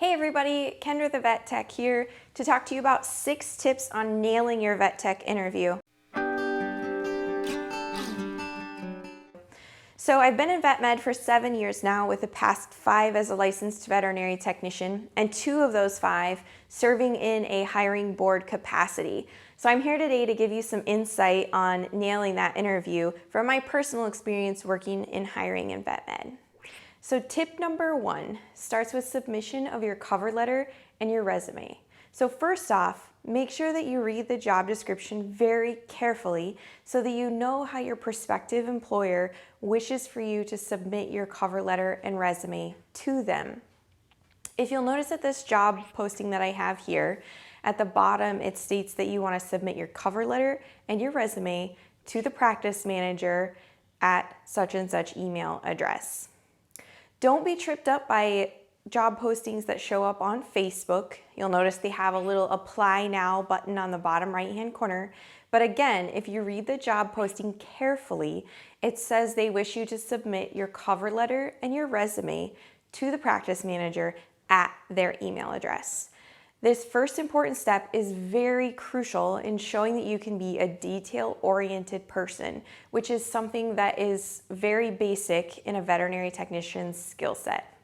Hey everybody, Kendra the Vet Tech here to talk to you about 6 tips on nailing your vet tech interview. So I've been in vet med for 7 years now, with the past 5 as a licensed veterinary technician and 2 of those 5 serving in a hiring board capacity. So I'm here today to give you some insight on nailing that interview from my personal experience working in hiring in vet med. So tip number 1 starts with submission of your cover letter and your resume. So first off, make sure that you read the job description very carefully so that you know how your prospective employer wishes for you to submit your cover letter and resume to them. If you'll notice at this job posting that I have here, at the bottom it states that you want to submit your cover letter and your resume to the practice manager at such and such email address. Don't be tripped up by job postings that show up on Facebook. You'll notice they have a little apply now button on the bottom right hand corner. But again, if you read the job posting carefully, it says they wish you to submit your cover letter and your resume to the practice manager at their email address. This first important step is very crucial in showing that you can be a detail-oriented person, which is something that is very basic in a veterinary technician's skill set.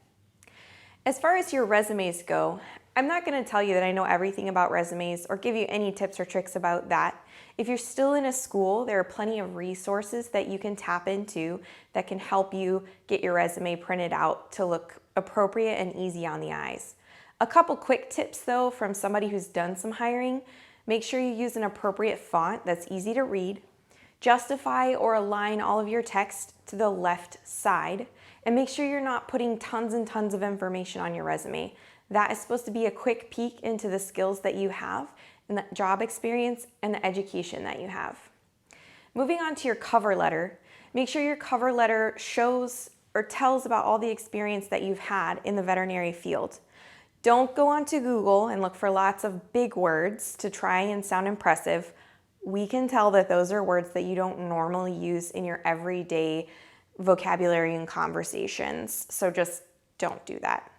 As far as your resumes go, I'm not going to tell you that I know everything about resumes or give you any tips or tricks about that. If you're still in a school, there are plenty of resources that you can tap into that can help you get your resume printed out to look appropriate and easy on the eyes. A couple quick tips though from somebody who's done some hiring: make sure you use an appropriate font that's easy to read, justify or align all of your text to the left side, and make sure you're not putting tons and tons of information on your resume. That is supposed to be a quick peek into the skills that you have and the job experience and the education that you have. Moving on to your cover letter, make sure your cover letter shows or tells about all the experience that you've had in the veterinary field. Don't go onto Google and look for lots of big words to try and sound impressive. We can tell that those are words that you don't normally use in your everyday vocabulary and conversations, so just don't do that.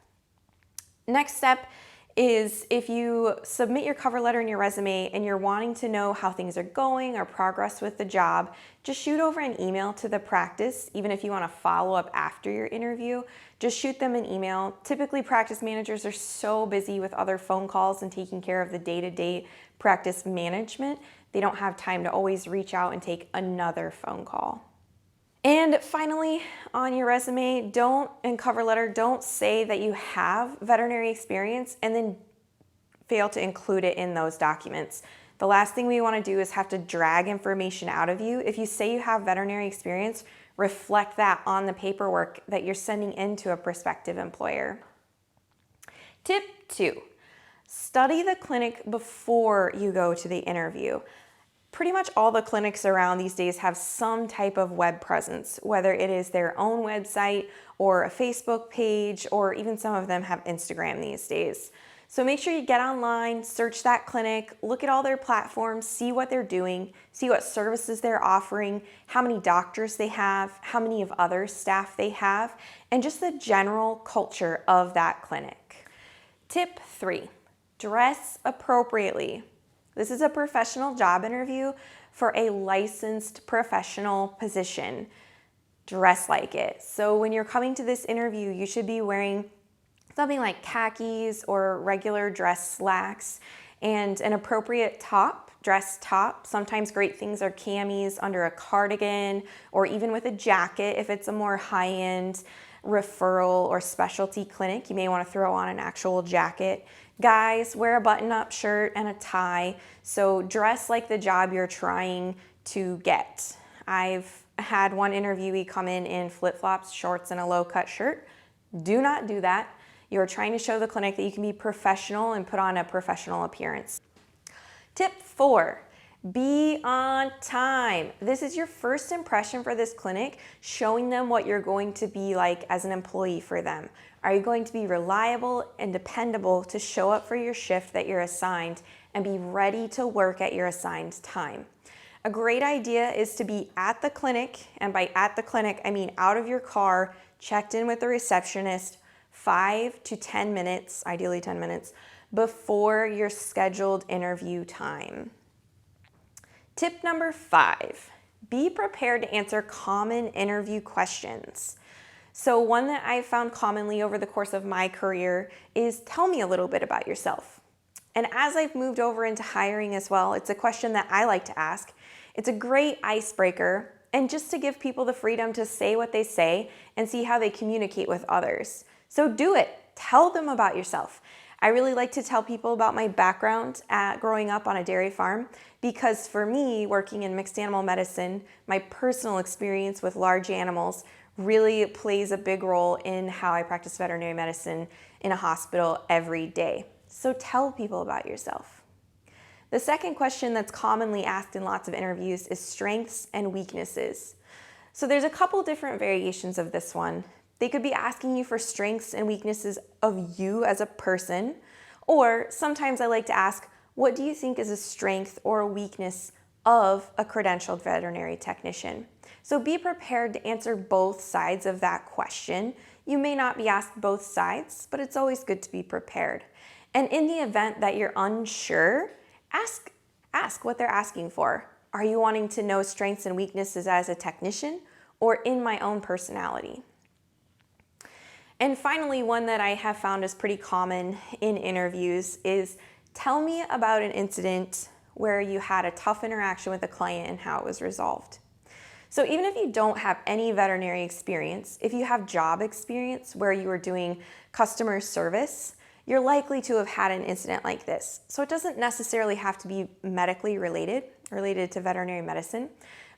Next step is, if you submit your cover letter and your resume and you're wanting to know how things are going or progress with the job, just shoot over an email to the practice. Even if you want to follow up after your interview, just shoot them an email. Typically, practice managers are so busy with other phone calls and taking care of the day-to-day practice management, they don't have time to always reach out and take another phone call. And finally, on your resume and cover letter, don't say that you have veterinary experience and then fail to include it in those documents. The last thing we want to do is have to drag information out of you. If you say you have veterinary experience, reflect that on the paperwork that you're sending into a prospective employer. Tip 2, study the clinic before you go to the interview. Pretty much all the clinics around these days have some type of web presence, whether it is their own website or a Facebook page, or even some of them have Instagram these days. So make sure you get online, search that clinic, look at all their platforms, see what they're doing, see what services they're offering, how many doctors they have, how many of other staff they have, and just the general culture of that clinic. Tip 3, dress appropriately. This is a professional job interview for a licensed professional position. Dress like it. So when you're coming to this interview, you should be wearing something like khakis or regular dress slacks and an appropriate top, dress top. Sometimes great things are camis under a cardigan, or even with a jacket if it's a more high-end referral or specialty clinic. You may want to throw on an actual jacket. Guys, wear a button-up shirt and a tie, so dress like the job you're trying to get. I've had one interviewee come in flip-flops, shorts, and a low-cut shirt. Do not do that. You're trying to show the clinic that you can be professional and put on a professional appearance. Tip 4, be on time. This is your first impression for this clinic, showing them what you're going to be like as an employee for them. Are you going to be reliable and dependable to show up for your shift that you're assigned and be ready to work at your assigned time? A great idea is to be at the clinic, and by at the clinic, I mean out of your car, checked in with the receptionist 5 to 10 minutes, ideally 10 minutes, before your scheduled interview time. Tip number 5, be prepared to answer common interview questions. So one that I've found commonly over the course of my career is, tell me a little bit about yourself. And as I've moved over into hiring as well, it's a question that I like to ask. It's a great icebreaker, and just to give people the freedom to say what they say and see how they communicate with others. So do it. Tell them about yourself. I really like to tell people about my background at growing up on a dairy farm, because for me, working in mixed animal medicine, my personal experience with large animals really plays a big role in how I practice veterinary medicine in a hospital every day. So tell people about yourself. The second question that's commonly asked in lots of interviews is strengths and weaknesses. So there's a couple different variations of this one. They could be asking you for strengths and weaknesses of you as a person, or sometimes I like to ask, what do you think is a strength or a weakness of a credentialed veterinary technician? So be prepared to answer both sides of that question. You may not be asked both sides, but it's always good to be prepared. And in the event that you're unsure, ask what they're asking for. Are you wanting to know strengths and weaknesses as a technician, or in my own personality? And finally, one that I have found is pretty common in interviews is, tell me about an incident where you had a tough interaction with a client and how it was resolved. So even if you don't have any veterinary experience, if you have job experience where you are doing customer service, you're likely to have had an incident like this. So it doesn't necessarily have to be medically related to veterinary medicine,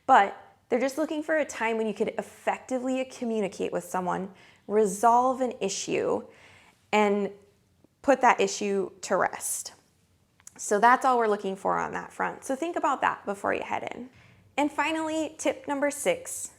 but they're just looking for a time when you could effectively communicate with someone, resolve an issue, and put that issue to rest. So that's all we're looking for on that front. So think about that before you head in. And finally, tip number 6,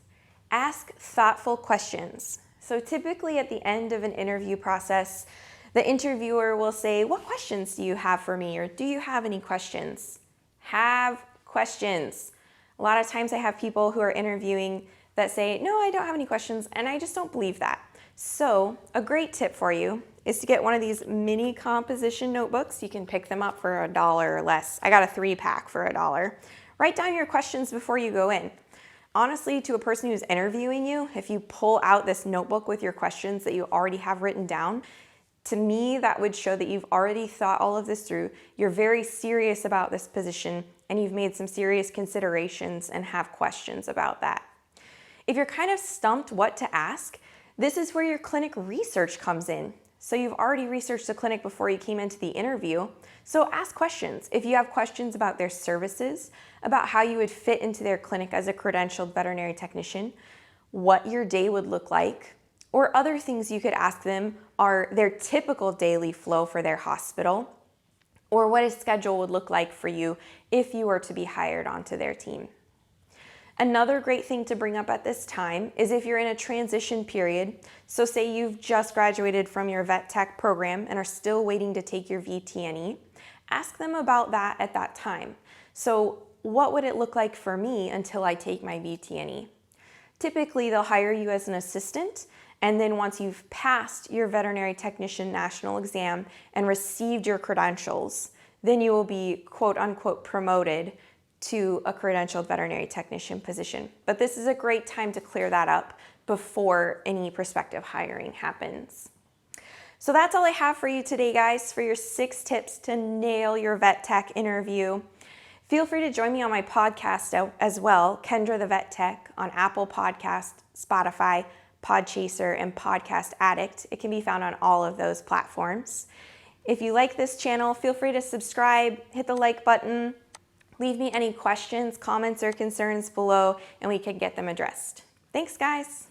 ask thoughtful questions. So typically at the end of an interview process, the interviewer will say, what questions do you have for me? Or do you have any questions? Have questions. A lot of times I have people who are interviewing that say, no, I don't have any questions, and I just don't believe that. So a great tip for you is to get one of these mini composition notebooks. You can pick them up for $1 or less. I got a 3-pack for $1. Write down your questions before you go in. Honestly, to a person who's interviewing you, if you pull out this notebook with your questions that you already have written down, to me, that would show that you've already thought all of this through. You're very serious about this position, and you've made some serious considerations and have questions about that. If you're kind of stumped what to ask, this is where your clinic research comes in. So you've already researched the clinic before you came into the interview. So ask questions. If you have questions about their services, about how you would fit into their clinic as a credentialed veterinary technician, what your day would look like, or other things you could ask them are their typical daily flow for their hospital, or what a schedule would look like for you if you were to be hired onto their team. Another great thing to bring up at this time is if you're in a transition period, so say you've just graduated from your vet tech program and are still waiting to take your VTNE, ask them about that at that time. So what would it look like for me until I take my VTNE? Typically, they'll hire you as an assistant, and then once you've passed your veterinary technician national exam and received your credentials, then you will be quote unquote promoted to a credentialed veterinary technician position. But this is a great time to clear that up before any prospective hiring happens. So that's all I have for you today, guys, for your 6 tips to nail your vet tech interview. Feel free to join me on my podcast as well, Kendra the Vet Tech, on Apple Podcast, Spotify, Podchaser, and Podcast Addict. It can be found on all of those platforms. If you like this channel, feel free to subscribe, hit the like button, leave me any questions, comments, or concerns below, and we can get them addressed. Thanks, guys.